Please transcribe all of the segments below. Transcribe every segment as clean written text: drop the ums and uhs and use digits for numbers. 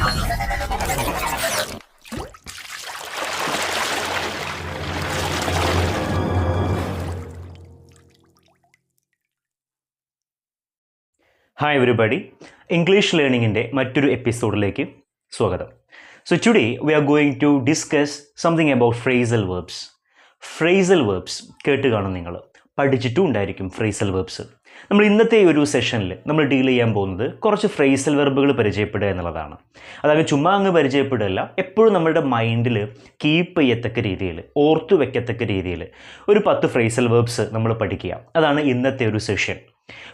Hi everybody, English ലേണിങ്ങിൻ്റെ മറ്റൊരു എപ്പിസോഡിലേക്ക് സ്വാഗതം. So today we are going to discuss something about phrasal verbs. Phrasal verbs കേട്ട് കാണും, നിങ്ങൾ പഠിച്ചിട്ടും ഉണ്ടായിരിക്കും ഫ്രേസൽ വേർബ്സ്. നമ്മൾ ഇന്നത്തെ ഒരു സെഷനിൽ നമ്മൾ ഡീൽ ചെയ്യാൻ പോകുന്നത് കുറച്ച് ഫ്രേസൽ വെർബുകൾ പരിചയപ്പെടുക എന്നുള്ളതാണ്. അതായത് ചുമ്മാ അങ്ങ് പരിചയപ്പെടുകയല്ല, എപ്പോഴും നമ്മുടെ മൈൻഡിൽ കീപ്പ് ചെയ്യത്തക്ക രീതിയിൽ, ഓർത്തു വയ്ക്കത്തക്ക രീതിയിൽ ഒരു 10 ഫ്രേസൽ വേർബ്സ് നമ്മൾ പഠിക്കുക. അതാണ് ഇന്നത്തെ ഒരു സെഷൻ.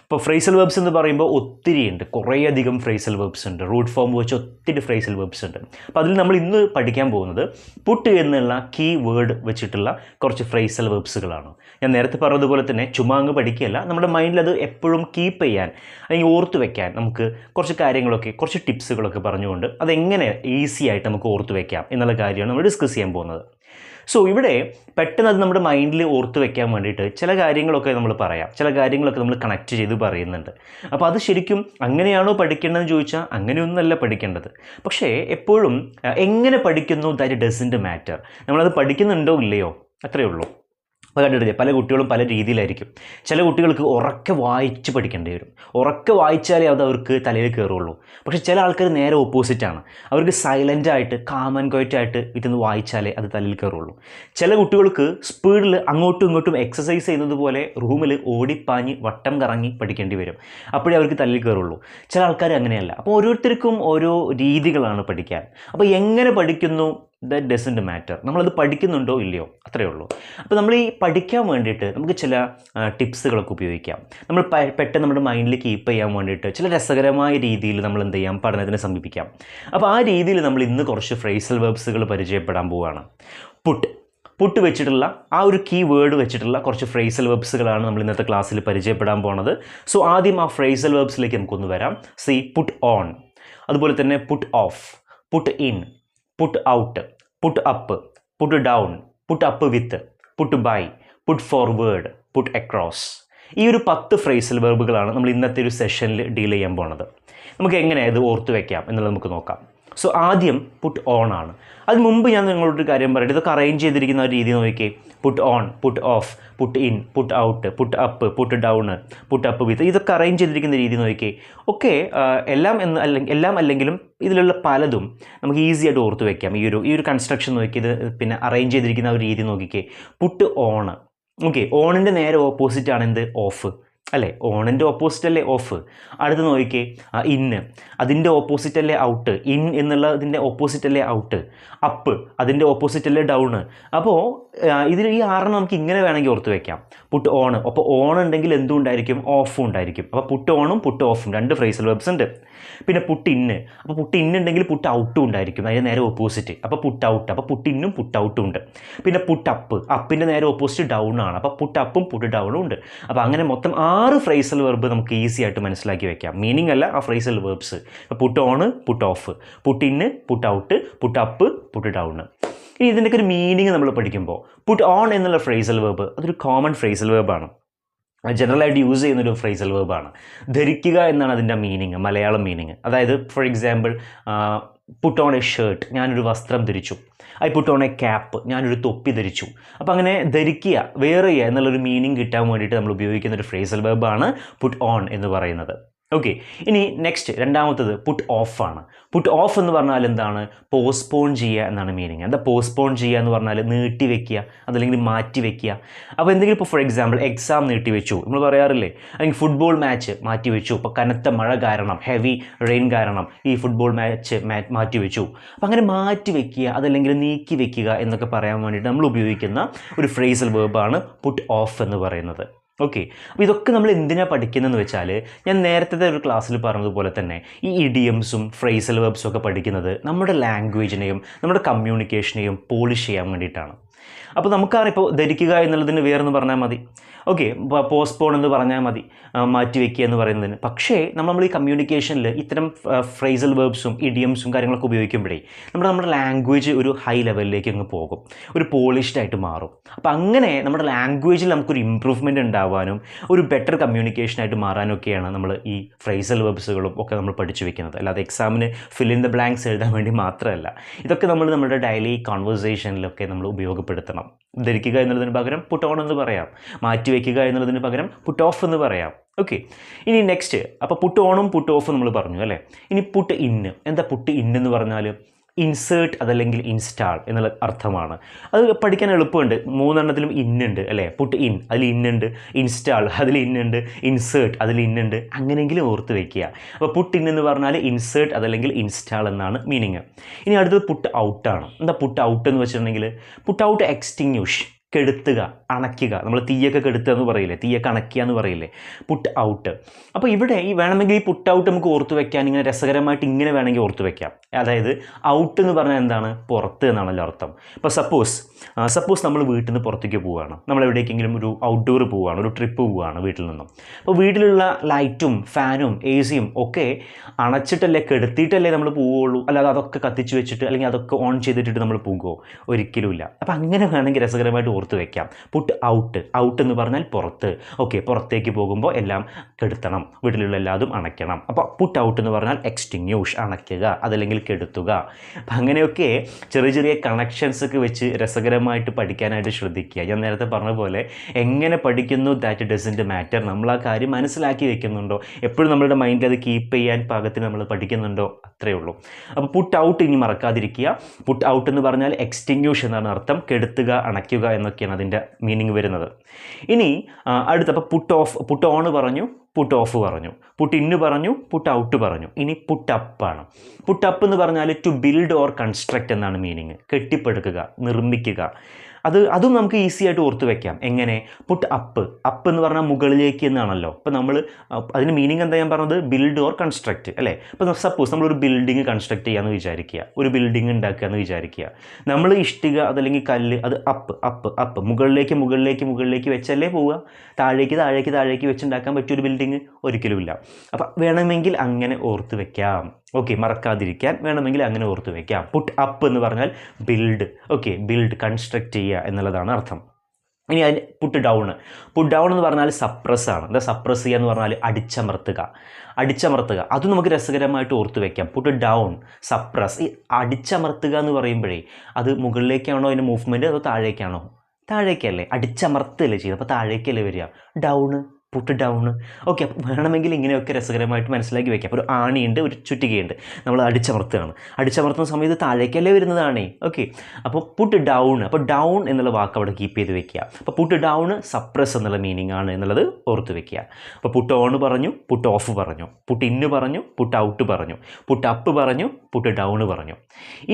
ഇപ്പോൾ ഫ്രേസൽ വേർബ്സ് എന്ന് പറയുമ്പോൾ ഒത്തിരി ഉണ്ട്, കുറേയധികം ഫ്രേസൽ വേർബ്സ് ഉണ്ട്. റൂട്ട് ഫോം വെച്ച് ഒത്തിരി ഫ്രേസൽ വേർബ്സ് ഉണ്ട്. അപ്പോൾ അതിൽ നമ്മൾ ഇന്ന് പഠിക്കാൻ പോകുന്നത് പുട്ട് എന്നുള്ള കീ വേർഡ് വെച്ചിട്ടുള്ള കുറച്ച് ഫ്രേസൽ വേർബ്സുകളാണ്. ഞാൻ നേരത്തെ പറഞ്ഞതുപോലെ തന്നെ ചുമ്മാ അങ്ങ് പഠിക്കുകയല്ല, നമ്മുടെ മൈൻഡിൽ അത് എപ്പോഴും കീപ്പ് ചെയ്യാൻ അല്ലെങ്കിൽ ഓർത്ത് വയ്ക്കാൻ നമുക്ക് കുറച്ച് കാര്യങ്ങളൊക്കെ, കുറച്ച് ടിപ്സുകളൊക്കെ പറഞ്ഞുകൊണ്ട് അതെങ്ങനെ ഈസി ആയിട്ട് നമുക്ക് ഓർത്ത് വയ്ക്കാം എന്നുള്ള കാര്യമാണ് നമ്മൾ ഡിസ്കസ് ചെയ്യാൻ പോകുന്നത്. സോ ഇവിടെ പെട്ടെന്ന് അത് നമ്മുടെ മൈൻഡിൽ ഓർത്ത് വെക്കാൻ വേണ്ടിയിട്ട് ചില കാര്യങ്ങളൊക്കെ നമ്മൾ പറയാം, ചില കാര്യങ്ങളൊക്കെ നമ്മൾ കണക്ട് ചെയ്ത് പറയുന്നുണ്ട്. അപ്പോൾ അത് ശരിക്കും അങ്ങനെയാണോ പഠിക്കേണ്ടതെന്ന് ചോദിച്ചാൽ അങ്ങനെയൊന്നുമല്ല പഠിക്കേണ്ടത്. പക്ഷേ എപ്പോഴും എങ്ങനെ പഠിക്കുന്നു ദാറ്റ് ഡസൻറ്റ് മാറ്റർ. നമ്മളത് പഠിക്കുന്നുണ്ടോ ഇല്ലയോ, അത്രയേ ഉള്ളൂ. അപ്പോൾ കണ്ടിട്ടില്ലേ, പല കുട്ടികളും പല രീതിയിലായിരിക്കും. ചില കുട്ടികൾക്ക് ഉറക്കെ വായിച്ച് പഠിക്കേണ്ടി വരും. ഉറക്കെ വായിച്ചാലേ അത് അവർക്ക് തലയിൽ കയറുള്ളൂ. പക്ഷേ ചില ആൾക്കാർ നേരെ ഓപ്പോസിറ്റാണ്. അവർക്ക് സൈലൻ്റായിട്ട് കാം ആൻഡ് ക്വയറ്റ് ആയിട്ട് ഇരുന്ന് വായിച്ചാലേ അത് തലയിൽ കയറുള്ളൂ. ചില കുട്ടികൾക്ക് സ്പീഡിൽ അങ്ങോട്ടും ഇങ്ങോട്ടും എക്സസൈസ് ചെയ്യുന്നത് പോലെ റൂമിൽ ഓടിപ്പാഞ്ഞ് വട്ടം കറങ്ങി പഠിക്കേണ്ടി വരും. അപ്പോഴേ അവർക്ക് തലയിൽ കയറുള്ളൂ. ചില ആൾക്കാർ അങ്ങനെയല്ല. അപ്പോൾ ഓരോരുത്തർക്കും ഓരോ രീതികളാണ് പഠിക്കാൻ. അപ്പോൾ എങ്ങനെ പഠിക്കുന്നു ദാറ്റ് ഡസൻറ്റ് മാറ്റർ. നമ്മളത് പഠിക്കുന്നുണ്ടോ ഇല്ലയോ, അത്രയേ ഉള്ളൂ. അപ്പോൾ നമ്മൾ ഈ പഠിക്കാൻ വേണ്ടിയിട്ട് നമുക്ക് ചില ടിപ്സുകളൊക്കെ ഉപയോഗിക്കാം. നമ്മൾ പെട്ടെന്ന് നമ്മുടെ മൈൻഡിൽ കീപ്പ് ചെയ്യാൻ വേണ്ടിയിട്ട് ചില രസകരമായ രീതിയിൽ നമ്മൾ എന്ത് ചെയ്യാം, പഠനത്തിനെ സമീപിക്കാം. അപ്പോൾ ആ രീതിയിൽ നമ്മൾ ഇന്ന് കുറച്ച് ഫ്രേസൽ വേർബ്സുകൾ പരിചയപ്പെടാൻ പോവുകയാണ്. പുട്ട് വെച്ചിട്ടുള്ള ആ ഒരു കീ വേർഡ് വെച്ചിട്ടുള്ള കുറച്ച് ഫ്രേസൽ വേർബ്സുകളാണ് നമ്മൾ ഇന്നത്തെ ക്ലാസ്സിൽ പരിചയപ്പെടാൻ പോണത്. സോ ആദ്യം ആ ഫ്രേസൽ വേർബ്സിലേക്ക് നമുക്കൊന്ന് വരാം. സി പുട്ട് ഓൺ, അതുപോലെ തന്നെ put off, put in, put out, put up, put down, put up with, put by, put forward, put across. ഈ ഒരു 10 ഫ്രേസൽ വെർബുകളാണ് നമ്മൾ ഇന്നത്തെ ഒരു സെഷനിൽ ഡീൽ ചെയ്യാൻ പോണത്. നമുക്ക് എങ്ങനെ ഇത് ഓർത്ത് വയ്ക്കാം എന്നുള്ളത് നമുക്ക് നോക്കാം. സോ ആദ്യം പുട്ട് ഓൺ ആണ്. അതിന് മുമ്പ് ഞാൻ നിങ്ങളോടൊരു കാര്യം പറയട്ടെ. ഇതൊക്കെ അറേഞ്ച് ചെയ്തിരിക്കുന്ന ഒരു രീതി നോക്കിയേ. Puttu on, put off, put in, put out, put up, put down, put up വിത്ത്. ഇതൊക്കെ അറേഞ്ച് ചെയ്തിരിക്കുന്ന രീതി നോക്കിയേ. ഒക്കെ എല്ലാം അല്ലെങ്കിലും ഇതിലുള്ള പലതും നമുക്ക് ഈസി ആയിട്ട് ഓർത്ത് വയ്ക്കാം. ഈ ഒരു കൺസ്ട്രക്ഷൻ നോക്കിയത്, പിന്നെ അറേഞ്ച് ചെയ്തിരിക്കുന്ന ഒരു രീതി നോക്കിക്കേ. Put on. ഓക്കെ, ഓണിൻ്റെ നേരെ ഓപ്പോസിറ്റാണ് എന്ത്, ഓഫ് അല്ലേ? ഓണിൻ്റെ ഓപ്പോസിറ്റ് അല്ലേ ഓഫ്. അടുത്ത് നോക്കിക്കേ ഇന്ന്, അതിൻ്റെ ഓപ്പോസിറ്റ് അല്ലേ ഔട്ട്. ഇൻ എന്നുള്ളതിൻ്റെ ഓപ്പോസിറ്റ് അല്ലേ ഔട്ട്. അപ്പ്, അതിൻ്റെ ഓപ്പോസിറ്റ് അല്ലേ ഡൗണ്. അപ്പോൾ ഇതിൽ ഈ 6 നമുക്ക് ഇങ്ങനെ വേണമെങ്കിൽ ഓർത്ത് വയ്ക്കാം. പുട്ട് ഓൺ, അപ്പോൾ ഓൺ ഉണ്ടെങ്കിൽ എന്തും ഉണ്ടായിരിക്കും, ഓഫും ഉണ്ടായിരിക്കും. അപ്പോൾ പുട്ട് ഓണും പുട്ട് ഓഫും 2 ഫ്രേസൽ വെർബ്സ് ഉണ്ട്. പിന്നെ പുട്ട് ഇന്ന്, അപ്പോൾ പുട്ട് ഇന്നുണ്ടെങ്കിൽ പുട്ട് ഔട്ടും ഉണ്ടായിരിക്കും, അതിന് നേരെ ഓപ്പോസിറ്റ്. അപ്പോൾ പുട്ട് ഔട്ട്, അപ്പോൾ പുട്ട് ഇന്നും പുട്ട് ഔട്ടും ഉണ്ട്. പിന്നെ പുട്ട് അപ്പ്, അപ്പിൻ്റെ നേരെ ഓപ്പോസിറ്റ് ഡൗൺ ആണ്. അപ്പോൾ പുട്ട് അപ്പും പുട്ട് ഡൗണും ഉണ്ട്. അപ്പോൾ അങ്ങനെ മൊത്തം 6 ഫ്രേസൽ വെർബ് നമുക്ക് ഈസി ആയിട്ട് മനസ്സിലാക്കി വെക്കാം. മീനിങ് അല്ല, ആ phrasal verbs. Put on, put off, put in, put out, put up, put down. ഇനി ഇതിൻ്റെയൊക്കെ ഒരു മീനിങ് നമ്മൾ പഠിക്കുമ്പോൾ, പുട്ട് ഓൺ എന്നുള്ള ഫ്രേസൽ വെർബ് അതൊരു കോമൺ ഫ്രേസൽ വെർബാണ്. ജനറലായിട്ട് യൂസ് ചെയ്യുന്നൊരു ഫ്രേസൽ വെർബാണ്. ധരിക്കുക എന്നാണ് അതിൻ്റെ മീനിങ്, മലയാളം മീനിങ്. അതായത് for example, put on a shirt, ഞാനൊരു വസ്ത്രം ധരിച്ചു. I put on a cap, ഞാനൊരു തൊപ്പി ധരിച്ചു. അപ്പോൾ അങ്ങനെ ധരിക്കുക, വെയർ ചെയ്യുക എന്നുള്ളൊരു മീനിങ് കിട്ടാൻ വേണ്ടിയിട്ട് നമ്മൾ ഉപയോഗിക്കുന്ന ഒരു ഫ്രേസൽ വെർബാണ് പുട്ട് ഓൺ എന്ന് പറയുന്നത്. ഓക്കെ, ഇനി നെക്സ്റ്റ് രണ്ടാമത്തത് പുട്ട് ഓഫ് ആണ്. പുട്ട് ഓഫ് എന്ന് പറഞ്ഞാൽ എന്താണ്, പോസ്റ്റ്പോൺ ചെയ്യുക എന്നാണ് മീനിങ്. എന്താ പോസ്റ്റ്പോൺ ചെയ്യുക എന്ന് പറഞ്ഞാൽ നീട്ടി വെക്കുക, അതല്ലെങ്കിൽ മാറ്റി വെക്കുക. അപ്പോൾ എന്തെങ്കിലും ഇപ്പോൾ ഫോർ എക്സാമ്പിൾ എക്സാം നീട്ടി വെച്ചു, നമ്മൾ പറയാറില്ലേ, അല്ലെങ്കിൽ ഫുട്ബോൾ മാച്ച് മാറ്റി വെച്ചു. ഇപ്പോൾ കനത്ത മഴ കാരണം, ഹെവി റെയിൻ കാരണം ഈ ഫുട്ബോൾ മാച്ച് മാറ്റി വെച്ചു. അപ്പോൾ അങ്ങനെ മാറ്റി വെക്കുക, അതല്ലെങ്കിൽ നീക്കി വെക്കുക എന്നൊക്കെ പറയാൻ വേണ്ടിയിട്ട് നമ്മൾ ഉപയോഗിക്കുന്ന ഒരു ഫ്രേസൽ വെർബാണ് പുട്ട് ഓഫ് എന്ന് പറയുന്നത്. ഓക്കെ, അപ്പോൾ ഇതൊക്കെ നമ്മൾ എന്തിനാണ് പഠിക്കുന്നതെന്ന് വെച്ചാൽ, ഞാൻ നേരത്തെ ഒരു ക്ലാസ്സിൽ പറഞ്ഞതുപോലെ തന്നെ ഈ ഇഡിയംസും ഫ്രേസൽ വെർബ്സും ഒക്കെ പഠിക്കുന്നത് നമ്മുടെ ലാംഗ്വേജിനെയും നമ്മുടെ കമ്മ്യൂണിക്കേഷനെയും പോളിഷ് ചെയ്യാൻ വേണ്ടിയിട്ടാണ്. അപ്പോൾ നമുക്കറിയാം ഇപ്പോൾ ധരിക്കുക എന്നുള്ളതിന് വേറെന്ന് പറഞ്ഞാൽ മതി. ഓക്കെ, പോസ്റ്റ്പോൺ എന്ന് പറഞ്ഞാൽ മതി, മാറ്റിവെക്കുക എന്ന് പറയുന്നതിന്. പക്ഷേ നമ്മൾ ഈ കമ്മ്യൂണിക്കേഷനിൽ ഇത്തരം ഫ്രേസൽ വേർബ്സും ഇഡിയംസും കാര്യങ്ങളൊക്കെ ഉപയോഗിക്കുമ്പോഴേ നമ്മുടെ ലാംഗ്വേജ് ഒരു ഹൈ ലെവലിലേക്ക് അങ്ങ് പോകും, ഒരു പോളിഷ്ഡ് ആയിട്ട് മാറും. അപ്പോൾ അങ്ങനെ നമ്മുടെ ലാംഗ്വേജിൽ നമുക്കൊരു ഇമ്പ്രൂവ്മെൻറ്റ് ഉണ്ടാവാനും ഒരു ബെറ്റർ കമ്മ്യൂണിക്കേഷനായിട്ട് മാറാനും ഒക്കെയാണ് നമ്മൾ ഈ ഫ്രേസൽ വേർബ്സുകളും ഒക്കെ നമ്മൾ പഠിച്ചു വെക്കുന്നത്. അല്ലാതെ എക്സാമിന് ഫിൽ ഇൻ ദ ബ്ലാങ്ക്സ് എഴുതാൻ വേണ്ടി മാത്രമല്ല. ഇതൊക്കെ നമ്മൾ നമ്മുടെ ഡെയിലി കോൺവെർസേഷനിലൊക്കെ നമ്മൾ ഉപയോഗപ്പെടുത്തണം. ധരിക്കുക എന്നുള്ളതിന് പകരം പുട്ട് ഓൺ എന്ന് പറയാം, മാറ്റിവെക്കുക എന്നുള്ളതിന് പകരം പുട്ട് ഓഫ് എന്ന് പറയാം. ഓക്കെ, ഇനി നെക്സ്റ്റ്, അപ്പോൾ പുട്ട് ഓണും പുട്ട് ഓഫും നമ്മൾ പറഞ്ഞു അല്ലേ. ഇനി പുട്ട് ഇന്ന്. എന്താ പുട്ട് ഇന്ന് എന്ന് പറഞ്ഞാൽ? ഇൻസേർട്ട് അതല്ലെങ്കിൽ ഇൻസ്റ്റാൾ എന്നുള്ള അർത്ഥമാണ്. അത് പഠിക്കാൻ എളുപ്പമുണ്ട്. 3 ഇന്നുണ്ട് അല്ലേ. പുട്ട് ഇൻ, അതിൽ ഇന്നുണ്ട്. ഇൻസ്റ്റാൾ, അതിൽ ഇന്നുണ്ട്. ഇൻസേർട്ട്, അതിൽ ഇന്നുണ്ട്. അങ്ങനെയെങ്കിലും ഓർത്ത് വയ്ക്കുക. അപ്പോൾ പുട്ട് ഇൻ എന്ന് പറഞ്ഞാൽ ഇൻസേർട്ട് അതല്ലെങ്കിൽ ഇൻസ്റ്റാൾ എന്നാണ് മീനിങ്. ഇനി അടുത്തത് പുട്ട് ഔട്ടാണ്. എന്താ പുട്ട് ഔട്ട് എന്ന് വെച്ചിട്ടുണ്ടെങ്കിൽ? പുട്ട് ഔട്ട് എക്സ്റ്റിങ്ക്യൂഷ്, കെടുത്തുക, അണയ്ക്കുക. നമ്മൾ തീയൊക്കെ കെടുത്തുക എന്ന് പറയില്ലേ, തീയൊക്കെ അണയ്ക്കുക എന്ന് പറയില്ലേ, പുട്ട് ഔട്ട്. അപ്പോൾ ഇവിടെ ഈ വേണമെങ്കിൽ ഈ പുട്ട് ഔട്ട് നമുക്ക് ഓർത്ത് വെക്കാൻ ഇങ്ങനെ രസകരമായിട്ട് ഇങ്ങനെ വേണമെങ്കിൽ ഓർത്ത് വെക്കാം. അതായത് ഔട്ട് എന്ന് പറഞ്ഞാൽ എന്താണ്? പുറത്ത് എന്നാണല്ലോ അർത്ഥം. ഇപ്പോൾ സപ്പോസ് നമ്മൾ വീട്ടിൽ നിന്ന് പുറത്തേക്ക് പോവുകയാണ്, നമ്മൾ എവിടേക്കെങ്കിലും ഒരു ഔട്ട്ഡോർ പോവുകയാണ്, ഒരു ട്രിപ്പ് പോവുകയാണ് വീട്ടിൽ നിന്നും. അപ്പോൾ വീട്ടിലുള്ള ലൈറ്റും ഫാനും എ സിയും ഒക്കെ അണച്ചിട്ടല്ലേ കെടുത്തിയിട്ടല്ലേ നമ്മൾ പോവുകയുള്ളൂ. അല്ലാതെ അതൊക്കെ കത്തിച്ച് വെച്ചിട്ട് അല്ലെങ്കിൽ അതൊക്കെ ഓൺ ചെയ്തിട്ടിട്ട് നമ്മൾ പോകുമോ? ഒരിക്കലുമില്ല. അപ്പോൾ അങ്ങനെ വേണമെങ്കിൽ രസകരമായിട്ട് ഓർത്ത് വെക്കാം. പുട്ട് ഔട്ട് എന്ന് പറഞ്ഞാൽ പുറത്ത്. ഓക്കെ, പുറത്തേക്ക് പോകുമ്പോൾ എല്ലാം കെടുത്തണം, വീട്ടിലുള്ള എല്ലാതും അണയ്ക്കണം. അപ്പോൾ പുട്ട് ഔട്ട് എന്ന് പറഞ്ഞാൽ എക്സ്റ്റിങ്ക്യൂഷ്, അണയ്ക്കുക, അതല്ലെങ്കിൽ കെടുത്തുക. അപ്പം അങ്ങനെയൊക്കെ ചെറിയ കണക്ഷൻസ് ഒക്കെ വെച്ച് രസകരമായിട്ട് പഠിക്കാനായിട്ട് ശ്രദ്ധിക്കുക. ഞാൻ നേരത്തെ പറഞ്ഞ പോലെ എങ്ങനെ പഠിക്കുന്നു ദാറ്റ് ഡസൻറ്റ് മാറ്റർ. നമ്മൾ ആ കാര്യം മനസ്സിലാക്കി വെക്കുന്നുണ്ടോ, എപ്പോഴും നമ്മളുടെ മൈൻഡിൽ അത് കീപ്പ് ചെയ്യാൻ പാകത്തിന് നമ്മൾ പഠിക്കുന്നുണ്ടോ, അത്രയേ ഉള്ളൂ. അപ്പോൾ പുട്ട് ഔട്ട് ഇനി മറക്കാതിരിക്കുക. പുട്ട് ഔട്ട് എന്ന് പറഞ്ഞാൽ എക്സ്റ്റിങ്ക്യൂഷ് എന്നാണ് അർത്ഥം, കെടുത്തുക, അണയ്ക്കുക എന്നൊക്കെയാണ് അതിൻ്റെ മീനിങ് വരുന്നത്. ഇനി അടുത്തപ്പോൾ പുട്ട് ഓൺ പറഞ്ഞു, പുട്ട് ഓഫ് പറഞ്ഞു, പുട്ട് ഇന്ന് പറഞ്ഞു, പുട്ട് ഔട്ട് പറഞ്ഞു. ഇനി പുട്ട് അപ്പാണ്. പുട്ട് അപ്പ് എന്ന് പറഞ്ഞാൽ ടു ബിൽഡ് ഓർ കൺസ്ട്രക്റ്റ് എന്നാണ് മീനിങ്. കെട്ടിപ്പടുക്കുക, നിർമ്മിക്കുക. അതും നമുക്ക് ഈസി ആയിട്ട് ഓർത്ത് വെക്കാം. എങ്ങനെ? പുട്ട് അപ്പ് എന്ന് പറഞ്ഞാൽ മുകളിലേക്ക് എന്നാണല്ലോ. അപ്പോൾ നമ്മൾ അതിന് മീനിങ് എന്താ ഞാൻ പറഞ്ഞത്? ബിൽഡ് ഓർ കൺസ്ട്രക്റ്റ് അല്ലേ. അപ്പോൾ സപ്പോസ് നമ്മളൊരു ബിൽഡിങ് കൺസ്ട്രക്റ്റ് ചെയ്യാമെന്ന് വിചാരിക്കുക, ഒരു ബിൽഡിങ് ഉണ്ടാക്കുക എന്ന് വിചാരിക്കുക. നമ്മൾ ഇഷ്ടിക അതല്ലെങ്കിൽ കല്ല് അത് അപ്പ് മുകളിലേക്ക് വെച്ചല്ലേ പോവുക. താഴേക്ക് വെച്ചുണ്ടാക്കാൻ പറ്റിയൊരു ബിൽഡിങ് ഒരിക്കലുമില്ല. അപ്പം വേണമെങ്കിൽ അങ്ങനെ ഓർത്ത് വെക്കാം. ഓക്കെ, മറക്കാതിരിക്കാൻ വേണമെങ്കിൽ അങ്ങനെ ഓർത്ത് വയ്ക്കാം. പുട്ട് അപ്പ് എന്ന് പറഞ്ഞാൽ ബിൽഡ്. ഓക്കെ, ബിൽഡ്, കൺസ്ട്രക്റ്റ് ചെയ്യുക എന്നുള്ളതാണ് അർത്ഥം. ഇനി അതിന് പുട്ട് ഡൗൺ എന്ന് പറഞ്ഞാൽ സപ്രസ് ആണ്. എന്താ സപ്രസ് ചെയ്യുക എന്ന് പറഞ്ഞാൽ അടിച്ചമർത്തുക. അതും നമുക്ക് രസകരമായിട്ട് ഓർത്ത് വയ്ക്കാം. Puttu down, suppress. ഈ അടിച്ചമർത്തുക എന്ന് പറയുമ്പോഴേ അത് മുകളിലേക്കാണോ അതിൻ്റെ മൂവ്മെൻറ്റ്, അതോ താഴേക്കാണോ? താഴേക്കല്ലേ, അടിച്ചമർത്തല്ലേ ചെയ്യുന്നത്. അപ്പോൾ താഴേക്കല്ലേ വരിക, ഡൗണ്, പുട്ട് ഡൗൺ. ഓക്കെ, അപ്പോൾ വേണമെങ്കിൽ ഇങ്ങനെയൊക്കെ രസകരമായിട്ട് മനസ്സിലാക്കി വയ്ക്കാം. അപ്പോൾ ഒരു ആണിയുണ്ട്, ഒരു ചുറ്റികയുണ്ട്, നമ്മൾ അടിച്ചമർത്തുന്ന സമയത്ത് താഴേക്കല്ലേ വരുന്നതാണേ. ഓക്കെ, അപ്പോൾ പുട്ട് ഡൗൺ. അപ്പോൾ ഡൗൺ എന്നുള്ള വാക്ക് അവിടെ കീപ്പ് ചെയ്ത് വെക്കുക. അപ്പോൾ പുട്ട് ഡൗൺ സപ്രസ് എന്നുള്ള മീനിങ് ആണ് എന്നുള്ളത് ഓർത്ത് വെക്കുക. അപ്പോൾ പുട്ട് ഓൺ പറഞ്ഞു, പുട്ട് ഓഫ് പറഞ്ഞു, പുട്ട് ഇന്ന് പറഞ്ഞു, പുട്ട് ഔട്ട് പറഞ്ഞു, പുട്ട് അപ്പ് പറഞ്ഞു, പുട്ട് ഡൗൺ പറഞ്ഞു.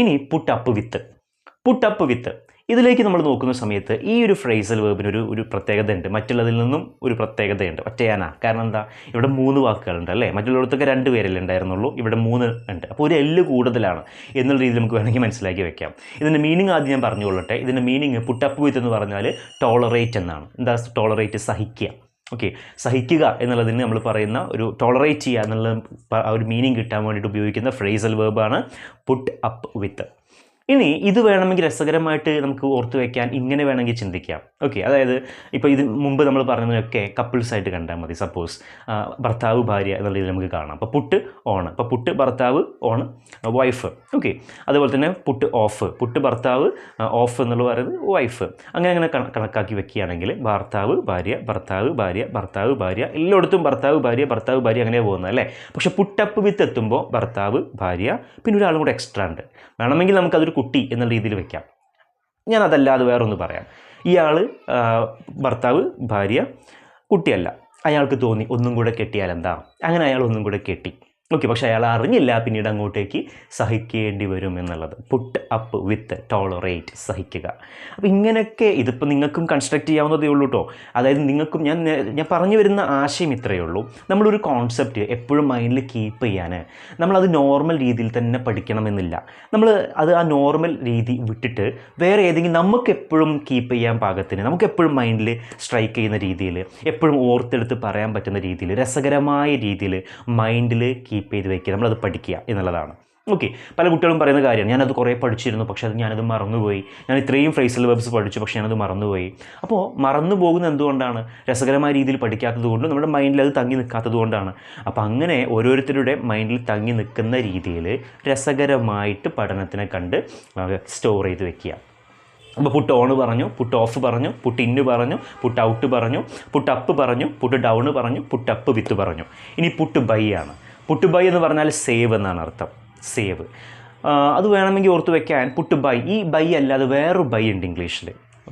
ഇനി പുട്ട് അപ്പ് വിത്ത്. ഇതിലേക്ക് നമ്മൾ നോക്കുന്ന സമയത്ത് ഈ ഒരു ഫ്രേസൽ വേർബിന് ഒരു പ്രത്യേകത ഉണ്ട്, മറ്റുള്ളതിൽ നിന്നും ഒരു പ്രത്യേകതയുണ്ട്. ഒറ്റയാന. കാരണം എന്താ? ഇവിടെ 3 വാക്കുകളുണ്ട് അല്ലേ. മറ്റുള്ളിടത്തൊക്കെ 2 പേരല്ലേ ഉണ്ടായിരുന്നുള്ളൂ, ഇവിടെ 3 ഉണ്ട്. അപ്പോൾ ഒരു എല്ല് കൂടുതലാണ് എന്നുള്ള രീതിയിൽ നമുക്ക് വേണമെങ്കിൽ മനസ്സിലാക്കി വെക്കാം. ഇതിൻ്റെ മീനിങ് ആദ്യം ഞാൻ പറഞ്ഞുകൊള്ളട്ടെ. ഇതിൻ്റെ മീനിങ് പുട്ടപ്പ് വിത്ത് എന്ന് പറഞ്ഞാൽ ടോളറേറ്റ് എന്നാണ്. എന്താ ടോളറേറ്റ്? സഹിക്കുക. ഓക്കെ, സഹിക്കുക എന്നുള്ളതിന് നമ്മൾ പറയുന്ന ഒരു ടോളറേറ്റ് ചെയ്യുക എന്നുള്ള ആ ഒരു മീനിങ് കിട്ടാൻ വേണ്ടിയിട്ട് ഉപയോഗിക്കുന്ന ഫ്രേസൽ വേർബാണ് പുട്ട് അപ്പ് വിത്ത്. ഇനി ഇത് വേണമെങ്കിൽ രസകരമായിട്ട് നമുക്ക് ഓർത്ത് വയ്ക്കാൻ ഇങ്ങനെ വേണമെങ്കിൽ ചിന്തിക്കാം. ഓക്കെ, അതായത് ഇപ്പോൾ ഇത് മുമ്പ് നമ്മൾ പറഞ്ഞതൊക്കെ കപ്പിൾസായിട്ട് കണ്ടാൽ മതി. സപ്പോസ് ഭർത്താവ് ഭാര്യ എന്നുള്ള രീതിയിൽ നമുക്ക് കാണാം. അപ്പോൾ പുട്ട് ഓൺ, അപ്പോൾ പുട്ട് ഭർത്താവ്, ഓൺ വൈഫ്. ഓക്കെ, അതുപോലെ തന്നെ പുട്ട് ഭർത്താവ്, ഓഫ് എന്നുള്ള പറയുന്നത് വൈഫ്. അങ്ങനെ കണക്കാക്കി വെക്കുകയാണെങ്കിൽ ഭർത്താവ് ഭാര്യ എല്ലായിടത്തും ഭർത്താവ് ഭാര്യ അങ്ങനെ പോകുന്നത് അല്ലേ. പക്ഷേ പുട്ടപ്പ് വിത്ത് എത്തുമ്പോൾ ഭർത്താവ് ഭാര്യ പിന്നെ ഒരാളും കൂടെ എക്സ്ട്രാ ഉണ്ട്. വേണമെങ്കിൽ നമുക്കതൊരു കുട്ടി എന്നുള്ള രീതിയിൽ വെക്കാം. ഞാൻ അതല്ലാതെ വേറൊന്ന് പറയാം. ഇയാൾ ഭർത്താവ് ഭാര്യ കുട്ടിയല്ല, അയാൾക്ക് തോന്നി ഒന്നും കൂടെ കെട്ടിയാൽ എന്താ, അങ്ങനെ അയാൾ ഒന്നും കൂടെ കെട്ടി. ഓക്കെ, പക്ഷേ അയാൾ അറിഞ്ഞില്ല പിന്നീട് അങ്ങോട്ടേക്ക് സഹിക്കേണ്ടി വരും എന്നുള്ളത്. പുട്ട് അപ്പ് വിത്ത് ടോളറേറ്റ്, സഹിക്കുക. അപ്പോൾ ഇങ്ങനെയൊക്കെ ഇതിപ്പോൾ നിങ്ങൾക്കും കൺസ്ട്രക്റ്റ് ചെയ്യാവുന്നതേ ഉള്ളൂ കേട്ടോ. അതായത് നിങ്ങൾക്കും ഞാൻ പറഞ്ഞു വരുന്ന ആശയം ഇത്രയേ ഉള്ളൂ. നമ്മളൊരു കോൺസെപ്റ്റ് എപ്പോഴും മൈൻഡിൽ കീപ്പ് ചെയ്യാൻ നമ്മളത് നോർമൽ രീതിയിൽ തന്നെ പഠിക്കണമെന്നില്ല. നമ്മൾ അത് ആ നോർമൽ രീതി വിട്ടിട്ട് വേറെ ഏതെങ്കിലും നമുക്കെപ്പോഴും കീപ്പ് ചെയ്യാൻ പാകത്തിന്, നമുക്കെപ്പോഴും മൈൻഡിൽ സ്ട്രൈക്ക് ചെയ്യുന്ന രീതിയിൽ, എപ്പോഴും ഓർത്തെടുത്ത് പറയാൻ പറ്റുന്ന രീതിയിൽ, രസകരമായ രീതിയിൽ മൈൻഡിൽ കീപ്പ് ചെയ്ത് വയ്ക്കുക, നമ്മളത് പഠിക്കുക എന്നുള്ളതാണ്. ഓക്കെ, പല കുട്ടികളും പറയുന്ന കാര്യമാണ്, ഞാനത് കുറേ പഠിച്ചിരുന്നു പക്ഷേ ഞാനത് മറന്നുപോയി, ഞാൻ ഇത്രയും ഫ്രേസൽ വെർബ്സ് പഠിച്ചു പക്ഷേ ഞാനത് മറന്നുപോയി. അപ്പോൾ മറന്നു പോകുന്നത് എന്തുകൊണ്ടാണ്? രസകരമായ രീതിയിൽ പഠിക്കാത്തത് കൊണ്ട്, നമ്മുടെ മൈൻഡിൽ അത് തങ്ങി നിൽക്കാത്തത് കൊണ്ടാണ്. അപ്പോൾ അങ്ങനെ ഓരോരുത്തരുടെ മൈൻഡിൽ തങ്ങി നിൽക്കുന്ന രീതിയിൽ രസകരമായിട്ട് പഠനത്തിനെ കണ്ട് സ്റ്റോർ ചെയ്ത് വെക്കുക. അപ്പോൾ പുട്ട് ഓൺ പറഞ്ഞു, പുട്ട് ഓഫ് പറഞ്ഞു, പുട്ട് ഇന്ന് പറഞ്ഞു, പുട്ട് ഔട്ട് പറഞ്ഞു, പുട്ട് അപ്പ് പറഞ്ഞു, പുട്ട് ഡൗൺ പറഞ്ഞു, പുട്ട് അപ്പ് വിത്ത് പറഞ്ഞു. ഇനി പുട്ട് ബൈ ആണ്. പുട്ട് ബൈ എന്ന് പറഞ്ഞാൽ സേവ് എന്നാണ് അർത്ഥം. സേവ് അത് വേണമെങ്കിൽ ഓർത്ത് വെക്കാൻ. പുട്ട് ബൈ, ഈ ബൈ അല്ലാതെ വേറൊരു ബൈ ഉണ്ട് ഇംഗ്ലീഷിൽ,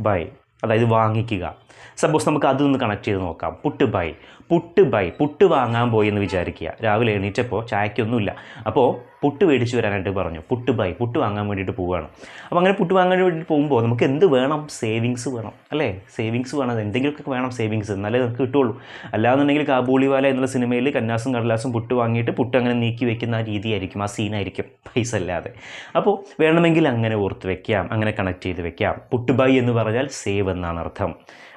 ബൈ, അതായത് വാങ്ങിക്കുക. സപ്പോസ് നമുക്ക് അതൊന്ന് കണക്ട് ചെയ്ത് നോക്കാം. Put by, put by, puttu വാങ്ങാൻ പോയി എന്ന് വിചാരിക്കുക. രാവിലെ എണീറ്റപ്പോൾ ചായക്കൊന്നുമില്ല, അപ്പോൾ പുട്ട് മേടിച്ച് വരാനായിട്ട് പറഞ്ഞു. പുട്ട് ബൈ, പുട്ട് വാങ്ങാൻ വേണ്ടിയിട്ട് പോവുകയാണ്. അപ്പോൾ അങ്ങനെ പുട്ട് വാങ്ങാൻ വേണ്ടിയിട്ട് പോകുമ്പോൾ നമുക്ക് എന്ത് വേണം? സേവിങ്സ് വേണം, അല്ലേ? സേവിങ്സ് വേണം, എന്തെങ്കിലുമൊക്കെ വേണം സേവിങ്സ്, എന്നാലേ നമുക്ക് കിട്ടുള്ളൂ. അല്ലാന്നുണ്ടെങ്കിൽ കാബൂളിവാല എന്നുള്ള സിനിമയിൽ കന്നാസും കടലാസും പുട്ട് വാങ്ങിയിട്ട് പുട്ട് അങ്ങനെ നീക്കി വെക്കുന്ന ആ രീതിയായിരിക്കും, ആ സീനായിരിക്കും, പൈസ അല്ലാതെ. അപ്പോൾ വേണമെങ്കിൽ അങ്ങനെ ഓർത്ത് വെക്കാം, അങ്ങനെ കണക്ട് ചെയ്ത് വെക്കാം. പുട്ട് ബൈ എന്ന് പറഞ്ഞാൽ സേവ് എന്നാണ് അർത്ഥം.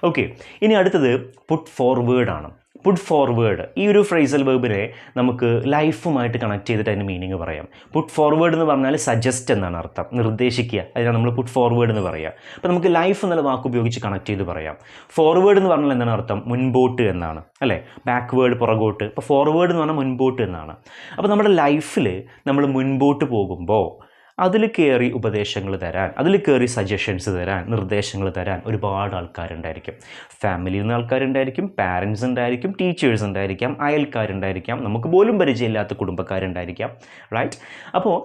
ഓക്കെ, ഇനി അടുത്തത് പുട്ട് ഫോർവേഡ് ആണ്. പുട്ട് ഫോർവേഡ്, ഈ ഒരു ഫ്രേസൽ വെർബിനെ നമുക്ക് ലൈഫുമായിട്ട് കണക്ട് ചെയ്തിട്ട് അതിൻ്റെ മീനിങ് പറയാം. പുട്ട് ഫോർവേഡ് എന്ന് പറഞ്ഞാൽ സജസ്റ്റ് എന്നാണ് അർത്ഥം, നിർദ്ദേശിക്കുക. അതിനാണ് നമ്മൾ പുട്ട് ഫോർവേഡ് എന്ന് പറയുക. അപ്പോൾ നമുക്ക് ലൈഫ് എന്നുള്ള വാക്ക് ഉപയോഗിച്ച് കണക്ട് ചെയ്ത് പറയാം. ഫോർവേഡ് എന്ന് പറഞ്ഞാൽ എന്താണ് അർത്ഥം? മുൻപോട്ട് എന്നാണ്, അല്ലേ? ബാക്ക്വേഡ്, പുറകോട്ട്. അപ്പോൾ ഫോർവേഡ് എന്ന് പറഞ്ഞാൽ മുൻപോട്ട് എന്നാണ്. അപ്പോൾ നമ്മുടെ ലൈഫിൽ നമ്മൾ മുൻപോട്ട് പോകുമ്പോൾ അതിൽ കയറി ഉപദേശങ്ങൾ തരാൻ, അതിൽ കയറി സജഷൻസ് തരാൻ, നിർദ്ദേശങ്ങൾ തരാൻ ഒരുപാട് ആൾക്കാരുണ്ടായിരിക്കും. ഫാമിലിയിൽ നിന്ന് ആൾക്കാരുണ്ടായിരിക്കും, പാരൻസ് ഉണ്ടായിരിക്കും, ടീച്ചേഴ്സ് ഉണ്ടായിരിക്കാം, അയൽക്കാരുണ്ടായിരിക്കാം, നമുക്ക് പോലും പരിചയമില്ലാത്ത കുടുംബക്കാരുണ്ടായിരിക്കാം, റൈറ്റ്? അപ്പോൾ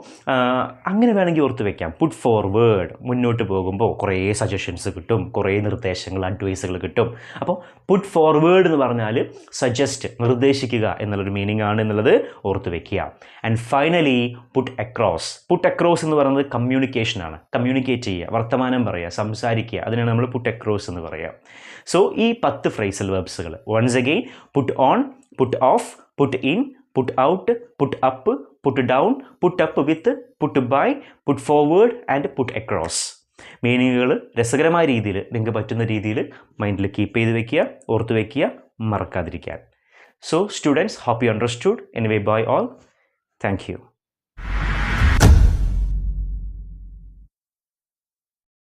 അങ്ങനെ വേണമെങ്കിൽ ഓർത്ത് വയ്ക്കാം. പുട്ട് ഫോർവേഡ്, മുന്നോട്ട് പോകുമ്പോൾ കുറേ സജഷൻസ് കിട്ടും, കുറേ നിർദ്ദേശങ്ങൾ, അഡ്വൈസുകൾ കിട്ടും. അപ്പോൾ പുട്ട് ഫോർവേഡ് എന്ന് പറഞ്ഞാൽ സജസ്റ്റ്, നിർദ്ദേശിക്കുക എന്നുള്ളൊരു മീനിങ് ആണ് എന്നുള്ളത് ഓർത്ത് വയ്ക്കുക. And finally put across. Put across എന്ന് പറയുന്നത് കമ്മ്യൂണിക്കേഷനാണ്. കമ്മ്യൂണിക്കേറ്റ് ചെയ്യുക, വർത്തമാനം പറയുക, സംസാരിക്കുക, അതിനാണ് നമ്മൾ പുട്ട് അക്രോസ് എന്ന് പറയുക. സോ ഈ 10 ഫ്രേസൽ വെർബ്സുകൾ once again: put on, put off, put in, put out, put up, put down, put up with, put by, put forward and put across. മീനിങ്ങുകൾ രസകരമായ രീതിയിൽ, നിങ്ങൾക്ക് പറ്റുന്ന രീതിയിൽ മൈൻഡിൽ കീപ്പ് ചെയ്ത് വെക്കുക, ഓർത്ത് വയ്ക്കുക, മറക്കാതിരിക്കാൻ. So students, hope you understood. Anyway, bye all. Thank you.